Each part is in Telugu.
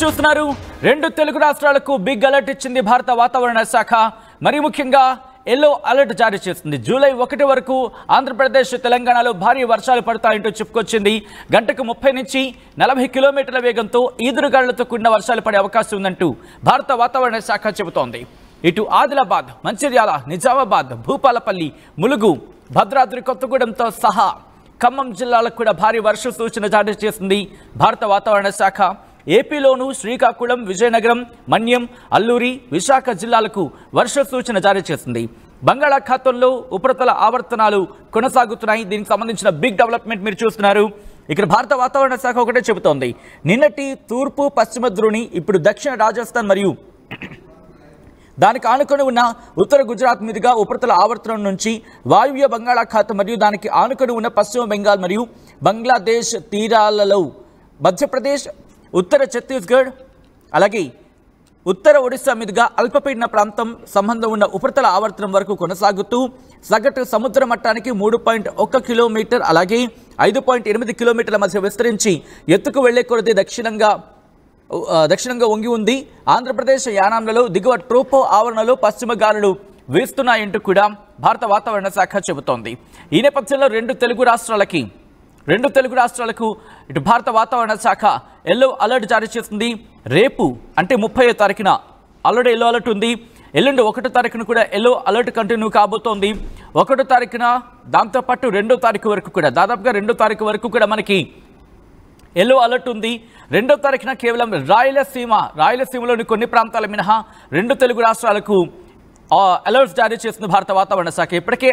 చూస్తున్నారు రెండు తెలుగు రాష్ట్రాలకు బిగ్ అలర్ట్ ఇచ్చింది భారత వాతావరణ శాఖ. మరి ముఖ్యంగా ఎల్లో అలర్ట్ జారీ చేస్తుంది. జూలై 1 వరకు ఆంధ్రప్రదేశ్ తెలంగాణలో భారీ వర్షాలు పడతాయంటూ చెప్పుకొచ్చింది. గంటకు 30 నుంచి 40 కిలోమీటర్ల వేగంతో ఈదురుగాలులతో కూడిన వర్షాలు పడే అవకాశం ఉందంటూ భారత వాతావరణ శాఖ చెబుతోంది. ఇటు ఆదిలాబాద్, మంచిర్యాల, నిజామాబాద్, భూపాలపల్లి, ములుగు, భద్రాద్రి కొత్తగూడెంతో సహా ఖమ్మం జిల్లాలకు కూడా భారీ వర్ష సూచన జారీ చేసింది భారత వాతావరణ శాఖ. ఏపీలోనూ శ్రీకాకుళం, విజయనగరం, మన్యం, అల్లూరి, విశాఖ జిల్లాలకు వర్ష సూచన జారీ చేసింది. బంగాళాఖాతంలో ఉపరితల ఆవర్తనాలు కొనసాగుతున్నాయి. దీనికి సంబంధించిన బిగ్ డెవలప్మెంట్ మీరు చూస్తున్నారు. ఇక్కడ భారత వాతావరణ శాఖ ఒకటే చెబుతోంది, నిన్నటి తూర్పు పశ్చిమ ద్రోణి ఇప్పుడు దక్షిణ రాజస్థాన్ మరియు దానికి ఆనుకొని ఉన్న ఉత్తర గుజరాత్ మీదుగా ఉపరితల ఆవర్తనం నుంచి వాయువ్య బంగాళాఖాతం మరియు దానికి ఆనుకొని ఉన్న పశ్చిమ బెంగాల్ మరియు బంగ్లాదేశ్ తీరాలలో మధ్యప్రదేశ్, ఉత్తర ఛత్తీస్గఢ్ అలాగే ఉత్తర ఒడిశా మీదుగా అల్పపీడన ప్రాంతం సంబంధం ఉన్న ఉపరితల ఆవర్తనం వరకు కొనసాగుతూ సగటు సముద్ర మట్టానికి 3.1 కిలోమీటర్ అలాగే 5.8 కిలోమీటర్ల మధ్య విస్తరించి ఎత్తుకు వెళ్లే కొద్దీ దక్షిణంగా వంగి ఉంది. ఆంధ్రప్రదేశ్ యానాంలలో దిగువ ట్రోపో ఆవరణలో పశ్చిమ గాలులు వీస్తున్నాయంటూ కూడా భారత వాతావరణ శాఖ చెబుతోంది. ఈ నేపథ్యంలో రెండు తెలుగు రాష్ట్రాలకు ఇటు భారత వాతావరణ శాఖ ఎల్లో అలర్ట్ జారీ చేస్తుంది. రేపు అంటే 30వ తారీఖున ఆల్రెడీ ఎల్లో అలర్ట్ ఉంది. ఎల్లుండి 1వ తారీఖున కూడా ఎల్లో అలర్ట్ కంటిన్యూ కాబోతోంది. 1వ తారీఖున దాంతోపాటు 2వ తారీఖు వరకు కూడా దాదాపుగా 2వ తారీఖు వరకు కూడా మనకి ఎల్లో అలర్ట్ ఉంది. 2వ తారీఖున కేవలం రాయలసీమలోని కొన్ని ప్రాంతాల మినహా రెండు తెలుగు రాష్ట్రాలకు అలర్ట్స్ జారీ చేస్తుంది భారత వాతావరణ శాఖ. ఇప్పటికే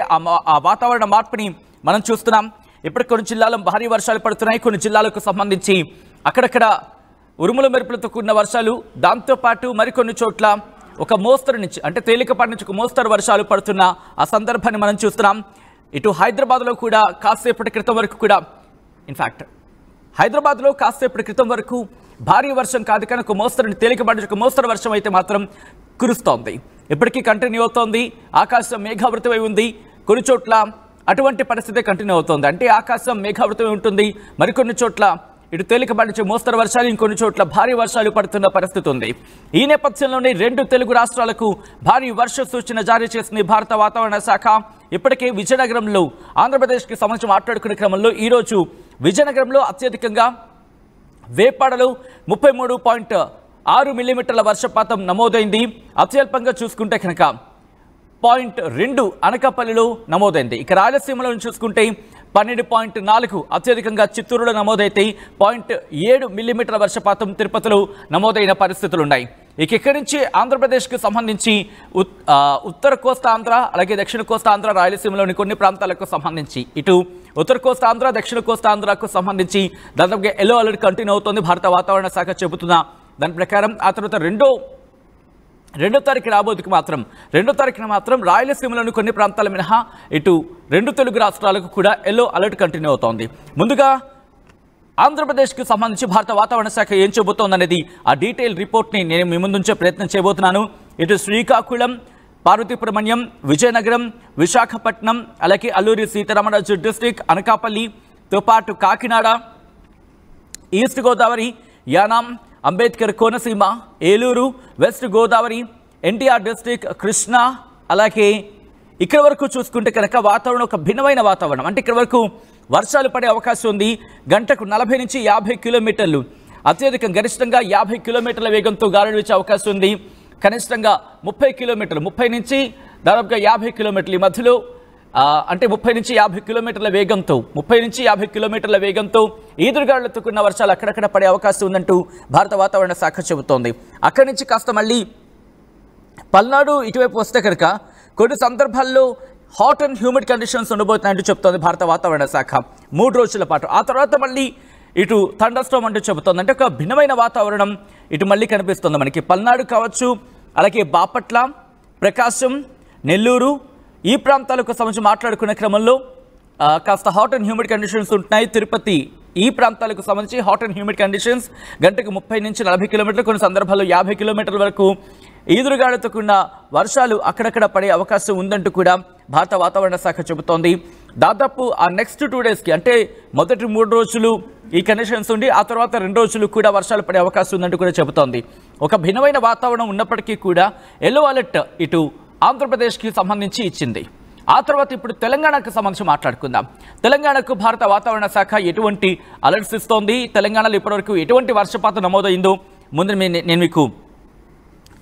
ఆ వాతావరణ మార్పుని మనం చూస్తున్నాం. ఇప్పటికి కొన్ని జిల్లాల్లో భారీ వర్షాలు పడుతున్నాయి. కొన్ని జిల్లాలకు సంబంధించి అక్కడక్కడ ఉరుముల మెరుపులతో కూడిన వర్షాలు, దాంతోపాటు మరికొన్ని చోట్ల ఒక మోస్తరు నుంచి అంటే తేలికపాటి నుంచి ఒక మోస్తరు వర్షాలు పడుతున్న ఆ సందర్భాన్ని మనం చూస్తున్నాం. ఇటు హైదరాబాద్లో కూడా కాసేపటి క్రితం వరకు కూడా హైదరాబాద్లో కాసేపటి క్రితం వరకు భారీ వర్షం కాదు కానీ ఒక మోస్తరు తేలికపాటి ఒక మోస్తరు వర్షం అయితే మాత్రం కురుస్తోంది. ఇప్పటికీ కంటిన్యూ అవుతోంది. ఆకాశం మేఘావృతమై ఉంది. కొన్ని చోట్ల అటువంటి పరిస్థితి కంటిన్యూ అవుతోంది. అంటే ఆకాశం మేఘావృతమై ఉంటుంది. మరికొన్ని చోట్ల ఇటు తేలికపాటి నుంచి మోస్తరు వర్షాలు, ఇంకొన్ని చోట్ల భారీ వర్షాలు పడుతున్న పరిస్థితి ఉంది. ఈ నేపథ్యంలోనే రెండు తెలుగు రాష్ట్రాలకు భారీ వర్ష సూచన జారీ చేసింది భారత వాతావరణ శాఖ. ఇప్పటికే విజయనగరంలో ఆంధ్రప్రదేశ్కి సంబంధించి మాట్లాడుకునే క్రమంలో ఈరోజు విజయనగరంలో అత్యధికంగా వేపాడలో 33.6 మిల్లీమీటర్ల వర్షపాతం నమోదైంది. అత్యల్పంగా చూసుకుంటే కనుక 0.2 అనకాపల్లిలో నమోదైంది. ఇక రాయలసీమలో చూసుకుంటే 12.4 అత్యధికంగా చిత్తూరులో నమోదైతే 0.7 మిల్లీమీటర్ల వర్షపాతం తిరుపతిలో నమోదైన పరిస్థితులు ఉన్నాయి. ఇక ఇక్కడి నుంచి ఆంధ్రప్రదేశ్కి సంబంధించి ఉత్తర కోస్తా ఆంధ్ర అలాగే దక్షిణ కోస్తా ఆంధ్ర, రాయలసీమలోని కొన్ని ప్రాంతాలకు సంబంధించి ఇటు ఉత్తర కోస్తా ఆంధ్ర, దక్షిణ కోస్తా ఆంధ్రకు సంబంధించి దాదాపుగా ఎల్లో అలర్ట్ కంటిన్యూ అవుతోంది భారత వాతావరణ శాఖ చెబుతున్న దాని ప్రకారం. ఆ తర్వాత రెండో తారీఖున మాత్రం రాయలసీమలోని కొన్ని ప్రాంతాల మినహా ఇటు రెండు తెలుగు రాష్ట్రాలకు కూడా ఎల్లో అలర్ట్ కంటిన్యూ అవుతోంది. ముందుగా ఆంధ్రప్రదేశ్కి సంబంధించి భారత వాతావరణ శాఖ ఏం చెబుతోందనేది ఆ డీటెయిల్ రిపోర్ట్ని నేను మీ ముందుంచే ప్రయత్నం చేయబోతున్నాను. ఇటు శ్రీకాకుళం, పార్వతీపురమణ్యం, విజయనగరం, విశాఖపట్నం అలాగే అల్లూరి సీతారామరాజు డిస్టిక్, అనకాపల్లితో పాటు Kakinada, east Godavari, Yanam, Ambedkar Konaseema, Eluru, west Godavari, NTR district, Krishna అలాగే ఇక్కడ వరకు చూసుకుంటే కనుక వాతావరణం ఒక భిన్నమైన వాతావరణం. అంటే ఇక్కడ వరకు వర్షాలు పడే అవకాశం ఉంది. గంటకు 40 నుంచి 50 కిలోమీటర్లు అత్యధికం గరిష్టంగా 50 కిలోమీటర్ల వేగంతో గాలులు వీచే అవకాశం ఉంది. కనిష్టంగా 30 కిలోమీటర్లు 30 నుంచి దాదాపుగా 50 కిలోమీటర్ల మధ్యలో అంటే 30 నుంచి 50 కిలోమీటర్ల వేగంతో ఈదురుగాలులతో కూడిన వర్షాలు అక్కడక్కడ పడే అవకాశం ఉందంటూ భారత వాతావరణ శాఖ చెబుతోంది. అక్కడి నుంచి కాస్త మళ్ళీ పల్నాడు ఇటువైపు వస్తే కనుక కొన్ని సందర్భాల్లో హాట్ అండ్ హ్యూమిడ్ కండిషన్స్ ఉండబోతున్నాయంటూ చెప్తోంది భారత వాతావరణ శాఖ 3 రోజుల పాటు. ఆ తర్వాత మళ్ళీ ఇటు థండర్ స్టార్మ్ అంటూ చెబుతోంది. అంటే ఒక భిన్నమైన వాతావరణం ఇటు మళ్ళీ కనిపిస్తుంది మనకి. పల్నాడు కావచ్చు, అలాగే బాపట్ల, ప్రకాశం, నెల్లూరు ఈ ప్రాంతాలకు సంబంధించి మాట్లాడుకునే క్రమంలో కాస్త హాట్ అండ్ హ్యూమిడ్ కండిషన్స్ ఉంటున్నాయి. తిరుపతి ఈ ప్రాంతాలకు సంబంధించి హాట్ అండ్ హ్యూమిడ్ కండిషన్స్ గంటకు 30 నుంచి 40 కిలోమీటర్లు, కొన్ని సందర్భాల్లో 50 కిలోమీటర్ల వరకు ఈదురుగాలులతో కూడిన వర్షాలు అక్కడక్కడ పడే అవకాశం ఉందంటూ కూడా భారత వాతావరణ శాఖ చెబుతోంది. దాదాపు ఆ నెక్స్ట్ 2 డేస్కి అంటే మొదటి 3 రోజులు ఈ కండిషన్స్ ఉండి ఆ తర్వాత 2 రోజులు కూడా వర్షాలు పడే అవకాశం ఉందంటూ కూడా చెబుతోంది. ఒక భిన్నమైన వాతావరణం ఉన్నప్పటికీ కూడా ఎల్లో అలర్ట్ ఇటు ఆంధ్రప్రదేశ్కి సంబంధించి ఇచ్చింది. ఆ తర్వాత ఇప్పుడు తెలంగాణకు సంబంధించి మాట్లాడుకుందాం. తెలంగాణకు భారత వాతావరణ శాఖ ఎటువంటి అలర్ట్స్ ఇస్తోంది, తెలంగాణలో ఇప్పటివరకు ఎటువంటి వర్షపాతం నమోదైందో ముందు నేను మీకు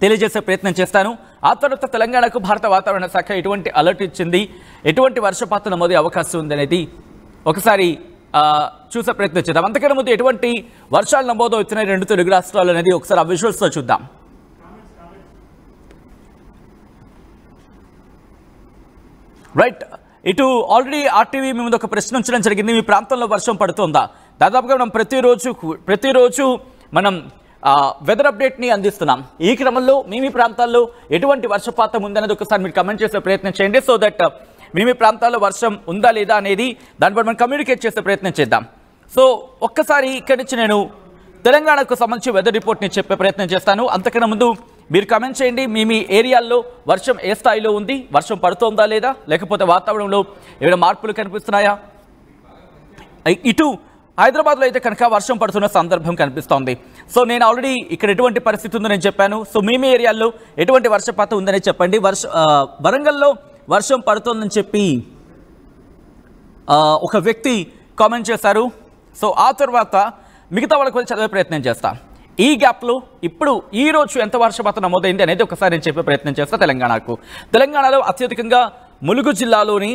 తెలియజేసే ప్రయత్నం చేస్తాను. ఆ తర్వాత తెలంగాణకు భారత వాతావరణ శాఖ ఎటువంటి అలర్ట్ ఇచ్చింది, ఎటువంటి వర్షపాతం నమోదే అవకాశం ఉంది అనేది ఒకసారి చూసే ప్రయత్నం చేద్దాం. అంతకన్నా ముందు ఎటువంటి వర్షాలు నమోదు అవుతున్నాయి 2 తెలుగు రాష్ట్రాలు అనేది ఒకసారి ఆ విజువల్స్లో చూద్దాం. రైట్, ఇటు ఆల్రెడీ ఆర్టీవీ మీ ముందు ఒక ప్రశ్న ఉంచడం జరిగింది. మీ ప్రాంతంలో వర్షం పడుతుందా? దాదాపుగా మనం ప్రతిరోజు మనం వెదర్ అప్డేట్ని అందిస్తున్నాం. ఈ క్రమంలో మీ ప్రాంతాల్లో ఎటువంటి వర్షపాతం ఉందనేది ఒకసారి మీరు కమెంట్ చేసే ప్రయత్నం చేయండి. సో దట్ మీ ప్రాంతాల్లో వర్షం ఉందా లేదా అనేది దానిపై మనం కమ్యూనికేట్ చేసే ప్రయత్నం చేద్దాం. సో ఒక్కసారి ఇక్కడి నుంచి నేను తెలంగాణకు సంబంధించి వెదర్ రిపోర్ట్ని చెప్పే ప్రయత్నం చేస్తాను. అంతకన్నా ముందు మీరు కమెంట్ చేయండి, మీ ఏరియాల్లో వర్షం ఏ స్థాయిలో ఉంది, వర్షం పడుతోందా లేదా, లేకపోతే వాతావరణంలో ఏమైనా మార్పులు కనిపిస్తున్నాయా? ఇటు హైదరాబాద్లో అయితే కనుక వర్షం పడుతున్న సందర్భం కనిపిస్తోంది. సో నేను ఆల్రెడీ ఇక్కడ ఎటువంటి పరిస్థితి ఉందో నేను చెప్పాను. సో మీ ఏరియాల్లో ఎటువంటి వర్షపాతం ఉందని చెప్పండి. వరంగల్లో వర్షం పడుతోందని చెప్పి ఒక వ్యక్తి కామెంట్ చేశారు. సో ఆ తర్వాత మిగతా వాళ్ళకి కూడా చదివే ప్రయత్నం చేస్తాను. ఈ గ్యాప్లో ఇప్పుడు ఈ రోజు ఎంత వర్షపాతం నమోదైంది అనేది ఒకసారి నేను చెప్పే ప్రయత్నం చేస్తా. తెలంగాణలో అత్యధికంగా ములుగు జిల్లాలోని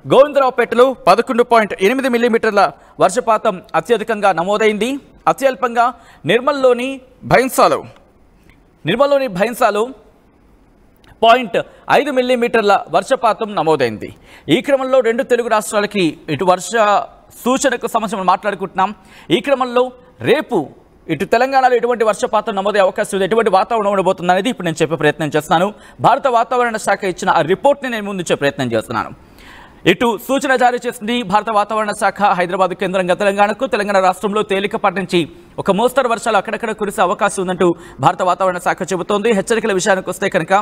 గోవిందరావుపేటలో 11.8 మిల్లీమీటర్ల వర్షపాతం అత్యధికంగా నమోదైంది. అత్యల్పంగా నిర్మల్లోని భైన్సాలో 0.5 మిల్లీమీటర్ల వర్షపాతం నమోదైంది. ఈ క్రమంలో 2 తెలుగు రాష్ట్రాలకి ఇటు వర్ష సూచనకు సంబంధించి మనం మాట్లాడుకుంటున్నాం. ఈ క్రమంలో రేపు ఇటు తెలంగాణలో ఎటువంటి వర్షపాతం నమోదే అవకాశం ఉంది, ఎటువంటి వాతావరణం ఉండబోతుంది అనేది ఇప్పుడు నేను చెప్పే ప్రయత్నం చేస్తున్నాను. భారత వాతావరణ శాఖ ఇచ్చిన ఆ రిపోర్ట్ని నేను ముందుంచే ప్రయత్నం చేస్తున్నాను. ఇటు సూచన జారీ చేసింది భారత వాతావరణ శాఖ హైదరాబాద్ కేంద్రంగా తెలంగాణ రాష్ట్రంలో తేలికపాటి నుంచి ఒక మోస్తరు వర్షాలు అక్కడక్కడ కురిసే అవకాశం ఉందంటూ భారత వాతావరణ శాఖ చెబుతోంది. హెచ్చరికల విషయానికి వస్తే కనుక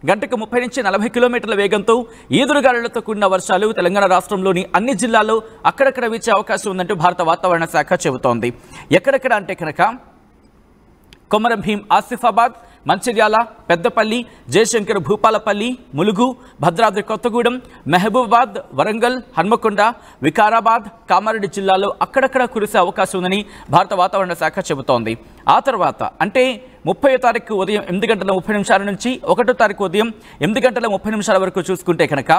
గంటకు 30 నుంచి 40 కిలోమీటర్ల వేగంతో ఈదురుగాలులతో కూడిన వర్షాలు తెలంగాణ రాష్ట్రంలోని అన్ని జిల్లాల్లో అక్కడక్కడ వీచే అవకాశం ఉందంటూ భారత వాతావరణ శాఖ చెబుతోంది. ఎక్కడెక్కడ అంటే కనుక కొమరం భీం ఆసిఫాబాద్, మంచిర్యాల, పెద్దపల్లి, జయశంకర్ భూపాలపల్లి, ములుగు, భద్రాద్రి కొత్తగూడెం, మహబూబాబాద్, వరంగల్, హన్మకొండ, వికారాబాద్, కామారెడ్డి జిల్లాలో అక్కడక్కడ కురిసే అవకాశం ఉందని భారత వాతావరణ శాఖ చెబుతోంది. ఆ తర్వాత అంటే 30వ తారీఖు ఉదయం 8 గంటల 30 నిమిషాల నుంచి 1వ తారీఖు ఉదయం 8 గంటల 30 నిమిషాల వరకు చూసుకుంటే కనుక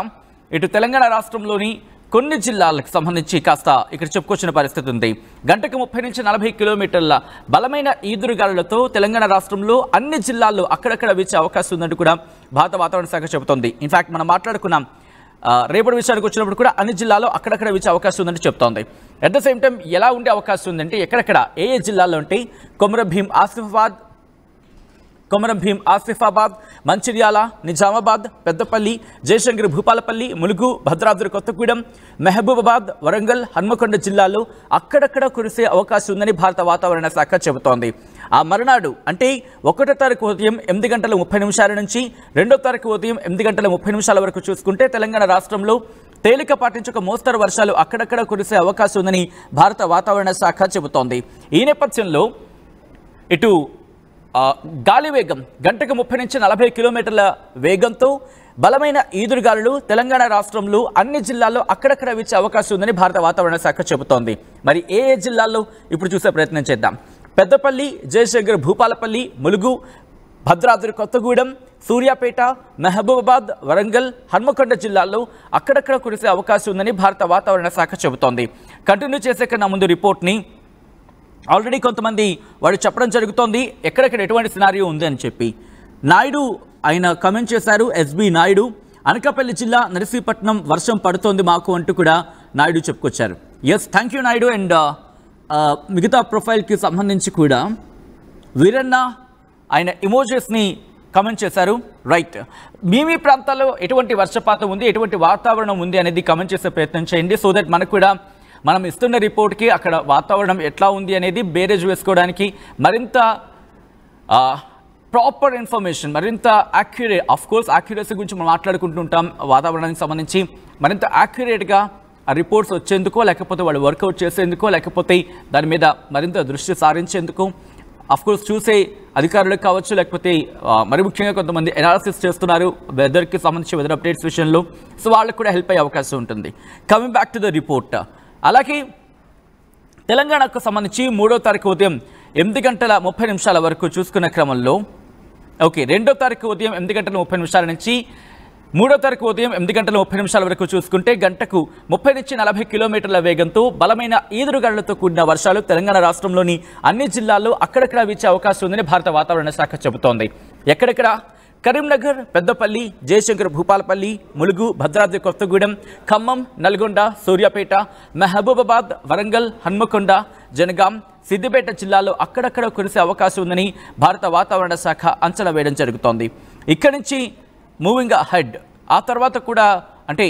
ఇటు తెలంగాణ రాష్ట్రంలోని కొన్ని జిల్లాలకు సంబంధించి కాస్త ఇక్కడ చెప్పుకొచ్చిన పరిస్థితి ఉంది. గంటకు 30 నుంచి 40 కిలోమీటర్ల బలమైన ఈదురుగాలులతో తెలంగాణ రాష్ట్రంలో అన్ని జిల్లాల్లో అక్కడక్కడ వీచే అవకాశం ఉందంటూ కూడా భారత వాతావరణ శాఖ చెబుతోంది. ఇన్ఫాక్ట్ మనం మాట్లాడుకున్నాం రేపటి విషయానికి వచ్చినప్పుడు కూడా అన్ని జిల్లాల్లో అక్కడక్కడ వీచే అవకాశం ఉందంటే చెప్తోంది. అట్ ద సేమ్ టైం ఎలా ఉండే అవకాశం ఉందంటే ఎక్కడెక్కడ ఏ జిల్లాల్లో అంటే కొమరం భీం ఆసిఫాబాద్, మంచిర్యాల, నిజామాబాద్, పెద్దపల్లి, జయశంకర్ భూపాలపల్లి, ములుగు, భద్రాద్రి కొత్తగూడెం, మహబూబాబాద్, వరంగల్, హన్మకొండ జిల్లాల్లో అక్కడక్కడ కురిసే అవకాశం ఉందని భారత వాతావరణ శాఖ చెబుతోంది. ఆ మరునాడు అంటే 1వ తారీఖు ఉదయం 8 గంటల 30 నిమిషాల నుంచి 2వ తారీఖు ఉదయం 8 గంటల 30 నిమిషాల వరకు చూసుకుంటే తెలంగాణ రాష్ట్రంలో తేలికపాటి నుంచి ఒక మోస్తరు వర్షాలు అక్కడక్కడ కురిసే అవకాశం ఉందని భారత వాతావరణ శాఖ చెబుతోంది. ఈ నేపథ్యంలో ఇటు గాలి వేగం గంటకు 30 నుంచి 40 కిలోమీటర్ల వేగంతో బలమైన ఈదురుగాలులు తెలంగాణ రాష్ట్రంలో అన్ని జిల్లాల్లో అక్కడక్కడ వీచే అవకాశం ఉందని భారత వాతావరణ శాఖ చెబుతోంది. మరి ఏ జిల్లాల్లో ఇప్పుడు చూసే ప్రయత్నం చేద్దాం. పెద్దపల్లి, జయశంకర్ భూపాలపల్లి, ములుగు, భద్రాద్రి కొత్తగూడెం, సూర్యాపేట, మహబూబాబాద్, వరంగల్, హన్మకొండ జిల్లాల్లో అక్కడక్కడ కురిసే అవకాశం ఉందని భారత వాతావరణ శాఖ చెబుతోంది. కంటిన్యూ చేసే కన్నా ముందు రిపోర్ట్ని ఆల్రెడీ కొంతమంది వాడు చెప్పడం జరుగుతోంది ఎక్కడెక్కడ ఎటువంటి సినారియో ఉంది అని చెప్పి. నాయుడు ఆయన కమెంట్ చేశారు. ఎస్బి నాయుడు, అనకాపల్లి జిల్లా నరసీపట్నం వర్షం పడుతోంది మాకు అంటూ కూడా నాయుడు చెప్పుకొచ్చారు. Yes, thank you Naidu. And మిగతా ప్రొఫైల్కి సంబంధించి కూడా వీరన్న ఆయన ఇమోజెస్ని కమెంట్ చేశారు. రైట్, మీ ప్రాంతాల్లో ఎటువంటి వర్షపాతం ఉంది, ఎటువంటి వాతావరణం ఉంది అనేది కమెంట్ చేసే ప్రయత్నం చేయండి. సో దట్ మనకు కూడా మనం ఇస్తున్న రిపోర్ట్కి అక్కడ వాతావరణం ఎట్లా ఉంది అనేది బేరేజ్ వేసుకోవడానికి మరింత ప్రాపర్ ఇన్ఫర్మేషన్, మరింత యాక్యురేట్, ఆఫ్ కోర్స్ యాక్యురసీ గురించి మనం మాట్లాడుకుంటుంటాం. వాతావరణానికి సంబంధించి మరింత యాక్యురేట్గా ఆ రిపోర్ట్స్ వచ్చేందుకో, లేకపోతే వాళ్ళు వర్కౌట్ చేసేందుకో, లేకపోతే దాని మీద మరింత దృష్టి సారించేందుకు కోర్స్ చూసే అధికారులకు కావచ్చు, లేకపోతే మరి ముఖ్యంగా కొంతమంది ఎనాలిసిస్ చేస్తున్నారు వెదర్కి సంబంధించి వెదర్ అప్డేట్స్ విషయంలో. సో వాళ్ళకు కూడా హెల్ప్ అయ్యే అవకాశం ఉంటుంది. Coming back to the report, అలాగే తెలంగాణకు సంబంధించి 3వ తారీఖు ఉదయం 8:30 వరకు చూసుకున్న క్రమంలో 2వ తారీఖు ఉదయం 8:30 నుంచి 3వ తారీఖు ఉదయం 8:30 వరకు చూసుకుంటే గంటకు 30 నుంచి 40 కిలోమీటర్ల వేగంతో బలమైన ఈదురుగాలులతో కూడిన వర్షాలు తెలంగాణ రాష్ట్రంలోని అన్ని జిల్లాల్లో అక్కడక్కడ వీచే అవకాశం ఉందని భారత వాతావరణ శాఖ చెబుతోంది. ఎక్కడెక్కడ? కరీంనగర్, పెద్దపల్లి, జయశంకర్ భూపాలపల్లి, ములుగు, భద్రాద్రి కొత్తగూడెం, ఖమ్మం, నల్గొండ, సూర్యాపేట, మహబూబాబాద్, వరంగల్, హన్మకొండ, జనగాం, సిద్దిపేట జిల్లాలో అక్కడక్కడ కురిసే అవకాశం ఉందని భారత వాతావరణ శాఖ అంచనా వేయడం జరుగుతోంది. ఇక్కడి నుంచి మూవింగ్ అహెడ్ ఆ తర్వాత కూడా అంటే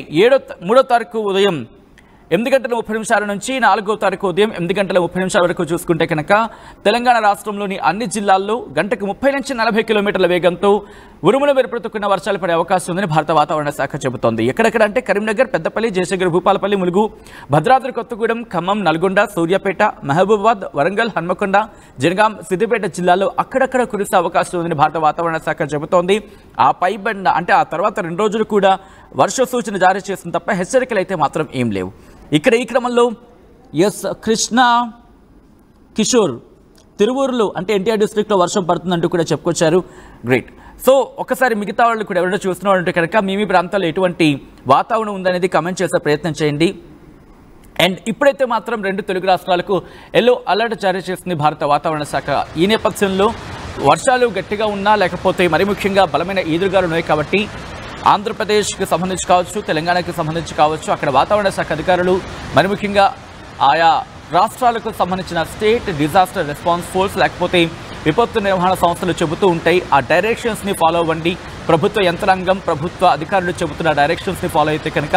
3వ తారీఖు ఉదయం 8:30 నుంచి 4వ తారీఖు ఉదయం 8:30 వరకు చూసుకుంటే కనుక తెలంగాణ రాష్ట్రంలోని అన్ని జిల్లాల్లో గంటకు 30 నుంచి 40 కిలోమీటర్ల వేగంతో ఉరుముల మెరుపులతో కూడిన వర్షాలు పడే అవకాశం ఉందని భారత వాతావరణ శాఖ చెబుతోంది. ఎక్కడెక్కడ అంటే కరీంనగర్, పెద్దపల్లి, జయశంకర్ భూపాలపల్లి, ములుగు, భద్రాద్రి కొత్తగూడెం, ఖమ్మం, నల్గొండ, సూర్యాపేట, మహబూబాబాద్, వరంగల్, హన్మకొండ, జనగాం, సిద్దిపేట జిల్లాలో అక్కడక్కడ కురిసే అవకాశం ఉందని భారత వాతావరణ శాఖ చెబుతోంది. ఆ పైబడిన అంటే ఆ తర్వాత 2 రోజులు కూడా వర్ష సూచన జారీ చేసిన తప్ప హెచ్చరికలు అయితే మాత్రం ఏం లేవు. ఇక్కడ ఈ క్రమంలో కృష్ణ కిషోర్ తిరువూరులో అంటే ఎన్టీఆర్ డిస్ట్రిక్ట్లో వర్షం పడుతుందంటూ కూడా చెప్పుకొచ్చారు. గ్రేట్. సో ఒకసారి మిగతా వాళ్ళు కూడా ఎవరైనా చూస్తున్న వాళ్ళంటే కనుక మీ ప్రాంతాల్లో ఎటువంటి వాతావరణం ఉందనేది కమెంట్ చేసే ప్రయత్నం చేయండి. అండ్ ఇప్పుడైతే మాత్రం 2 తెలుగు రాష్ట్రాలకు ఎల్లో అలర్ట్ జారీ చేస్తుంది భారత వాతావరణ శాఖ. ఈ నేపథ్యంలో వర్షాలు గట్టిగా ఉన్నా లేకపోతే మరి ముఖ్యంగా బలమైన ఈదురుగాలు ఉన్నాయి కాబట్టి ఆంధ్రప్రదేశ్కి సంబంధించి కావచ్చు, తెలంగాణకి సంబంధించి కావచ్చు, అక్కడ వాతావరణ శాఖ అధికారులు మరి ముఖ్యంగా ఆయా రాష్ట్రాలకు సంబంధించిన స్టేట్ డిజాస్టర్ రెస్పాన్స్ ఫోర్స్ లేకపోతే విపత్తు నిర్వహణ సంస్థలు చెబుతూ ఉంటాయి. ఆ డైరెక్షన్స్ని ఫాలో అవ్వండి. ప్రభుత్వ యంత్రాంగం, ప్రభుత్వ అధికారులు చెబుతున్న డైరెక్షన్స్ని ఫాలో అయితే కనుక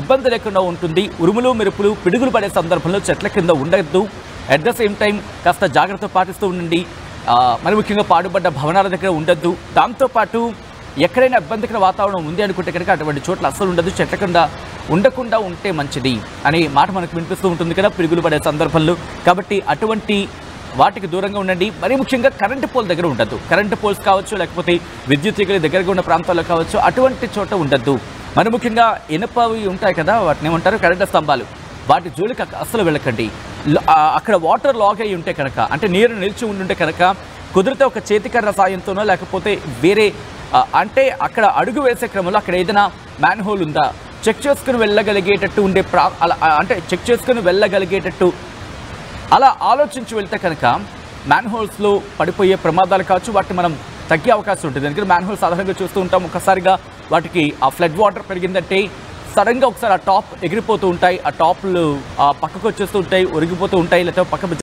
ఇబ్బంది లేకుండా ఉంటుంది. ఉరుములు మెరుపులు పిడుగులు పడే సందర్భంలో చెట్ల కింద ఉండద్దు. అట్ ద సేమ్ టైం కాస్త జాగ్రత్త పాటిస్తూ ఉండండి. మరి ముఖ్యంగా పాడుపడ్డ భవనాల దగ్గర ఉండద్దు. దాంతోపాటు ఎక్కడైనా ఇబ్బందికర వాతావరణం ఉంది అనుకుంటే కనుక అటువంటి చోట్ల అస్సలు ఉండదు. చెట్ల కింద ఉండకుండా ఉంటే మంచిది అనే మాట మనకు వినిపిస్తూ ఉంటుంది కదా పిడుగులు పడే సందర్భంలో. కాబట్టి అటువంటి వాటికి దూరంగా ఉండండి. మరీ ముఖ్యంగా కరెంటు పోల్ దగ్గర ఉండద్దు. కరెంటు పోల్స్ కావచ్చు, లేకపోతే విద్యుత్ తీగల దగ్గరగా ఉన్న ప్రాంతాల్లో కావచ్చు, అటువంటి చోట ఉండద్దు. మరి ముఖ్యంగా ఇనుపవి ఉంటాయి కదా, వాటిని ఏమంటారు, కరెంటు స్తంభాలు, వాటి జోలికి అస్సలు వెళ్ళకండి. అక్కడ వాటర్ లాగ్ అయి ఉంటే కనుక అంటే నీరు నిలిచి ఉండుంటే కనుక కుదిరితే ఒక చేతికర్ర సాయంతోనో లేకపోతే వేరే అంటే అక్కడ అడుగు వేసే క్రమంలో అక్కడ ఏదైనా మ్యాన్ హోల్ ఉందా చెక్ చేసుకుని వెళ్ళగలిగేటట్టు ఉండే అంటే చెక్ చేసుకుని వెళ్ళగలిగేటట్టు అలా ఆలోచించి వెళ్తే కనుక మ్యాన్ హోల్స్లో పడిపోయే ప్రమాదాలు కావచ్చు, వాటిని మనం తగ్గే అవకాశం ఉంటుంది. ఎందుకంటే మ్యాన్ హోల్స్ సాధారణంగా చూస్తూ ఉంటాం, ఒక్కసారిగా వాటికి ఆ ఫ్లడ్ వాటర్ పెరిగిందంటే సడన్గా ఒకసారి ఆ టాప్ ఎగిరిపోతూ ఉంటాయి, ఆ టాప్లు పక్కకు వచ్చేస్తూ ఉంటాయి, ఒరిగిపోతూ ఉంటాయి, లేకపోతే పక్క